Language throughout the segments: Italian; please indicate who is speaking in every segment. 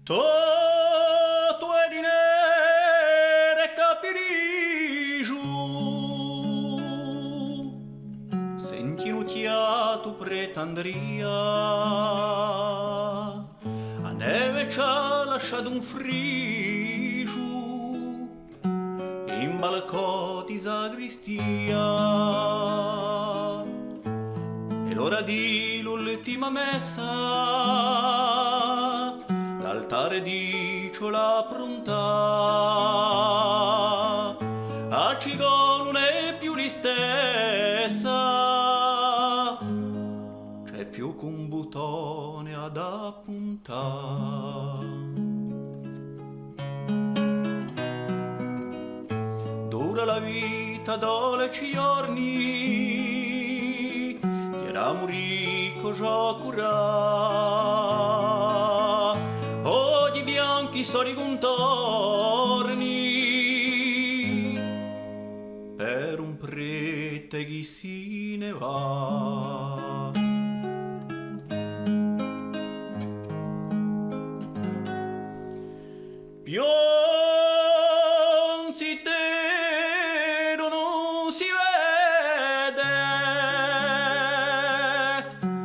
Speaker 1: Tutto è di nere capirigiu, senti nucchiato pretandria, a neve ci ha lasciato un frigiu, in balcò di sagristia, e l'ora di l'ultima messa, l'altare di ciola pronta, a Cigo non è più l'istessa, c'è più che un bottone ad appuntare. Dura la vita dolci giorni, ti era murico già curà. Oggi bianchi sono contorni, per un prete chi si ne va. Pionzi te non si vede,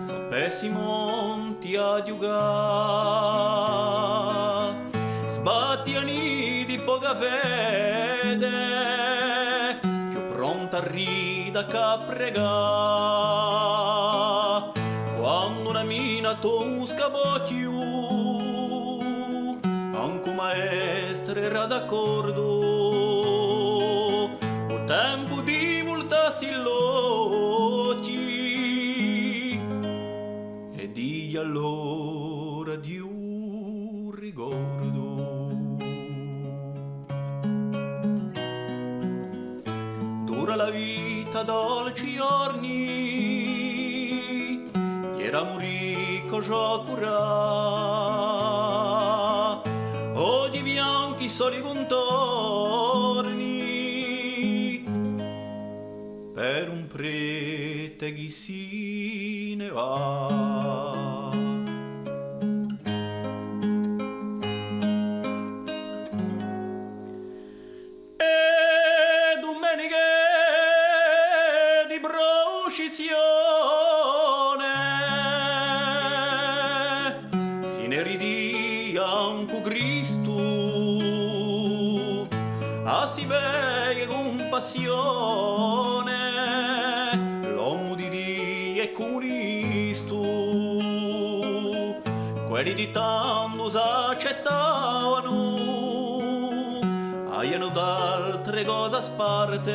Speaker 1: sapessi monti a giugare, sbattiani di poca fede, più pronta a rida che a pregare, quando una mina tosca bocchiù, anche maestra era d'accordo, o tempo di voltarsi l'occhi, e di allora di un ricordo. Dura la vita dolci giorni, ti era murico già curà, o di bianchi soli contorni, per un prete chi si ne va. E domeniche di processione si ne ridia anche Cristo, a si vede con passione l'uomo di Dio è comunisto, quelli di tanto s'accettavano, aiano d'altre cose a sparte,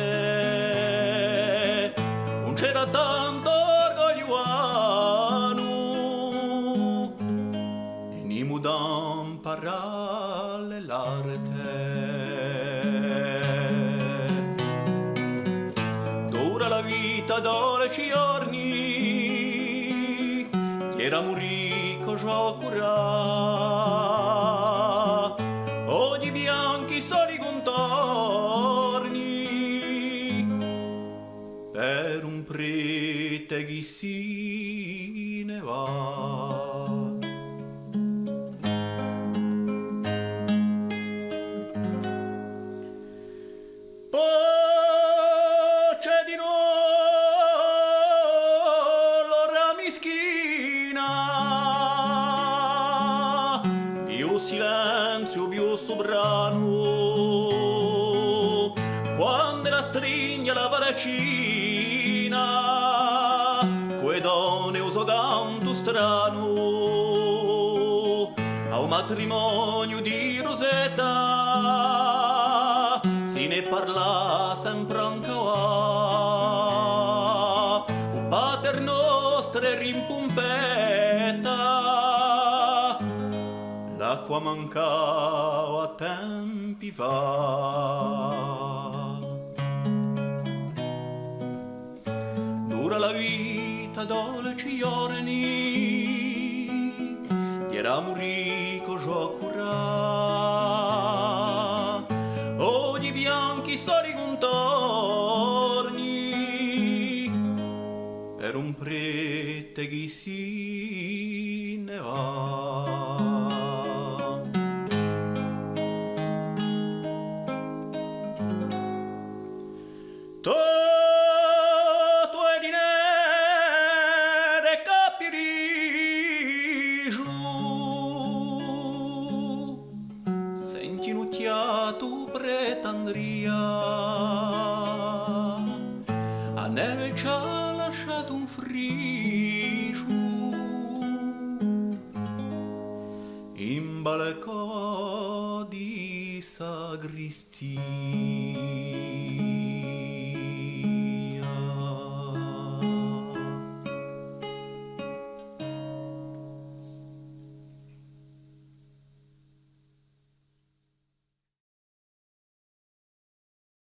Speaker 1: non c'era tanto orgoglio e ni mudan parale l'arte. Dura la vita dolci giorni, ti era murico già curà, o di bianchi soli contorni, per un prete chi si ne va. Pace di noi l'ora mischina, più silenzio più soprano, quando la stringa la varacina, quei donne uso canto strano, a un matrimonio di Rosetta si ne parla sempre anche qua, un pater nostro rimpumpeta, l'acqua mancava a tempi fa. Dura la vita dolci giorni, ti era murico già curà, o di bianchi soli contorni, per un prete chi si ne va. tu pretendria. A neve ci ha lasciato un friso in balcò di sagristia.